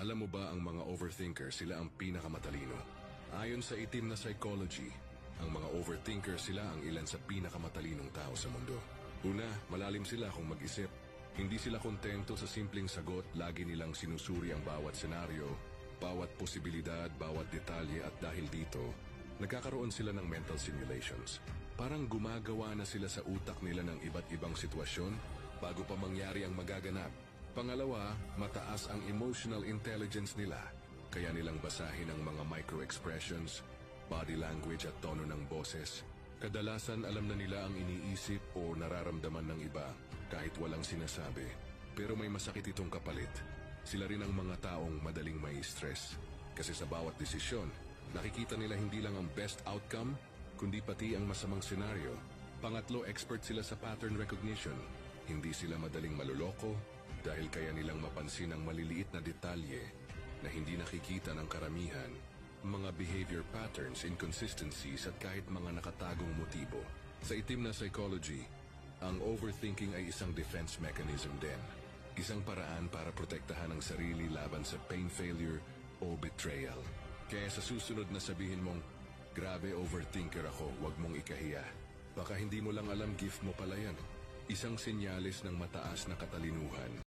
Alam mo ba ang mga overthinker sila ang pinakamatalino? Ayon sa itim na psychology, ang mga overthinker sila ang ilan sa pinakamatalinong tao sa mundo. Una, malalim sila kung mag-isip. Hindi sila kontento sa simpleng sagot, lagi nilang sinusuri ang bawat senaryo, bawat posibilidad, bawat detalye at dahil dito, nagkakaroon sila ng mental simulations. Parang gumagawa na sila sa utak nila ng iba't ibang sitwasyon bago pa mangyari ang magaganap. Pangalawa, mataas ang emotional intelligence nila, kaya nilang basahin ang mga micro-expressions, body language at tono ng boses. Kadalasan alam na nila ang iniisip o nararamdaman ng iba kahit walang sinasabi. Pero may masakit itong kapalit. Sila rin ang mga taong madaling may stress. Kasi sa bawat desisyon, nakikita nila hindi lang ang best outcome, kundi pati ang masamang senaryo. Pangatlo, expert sila sa pattern recognition. Hindi sila madaling maluloko dahil kaya nilang mapansin ang maliliit na detalye na hindi nakikita ng karamihan, mga behavior patterns, inconsistencies at kahit mga nakatagong motibo. Sa itim na psychology, ang overthinking ay isang defense mechanism din. Isang paraan para protektahan ang sarili laban sa pain failure o betrayal. Kaya sa susunod na sabihin mong, grabe overthinker ako, wag mong ikahiya. Baka hindi mo lang alam gift mo pala yan. Isang senyales ng mataas na katalinuhan.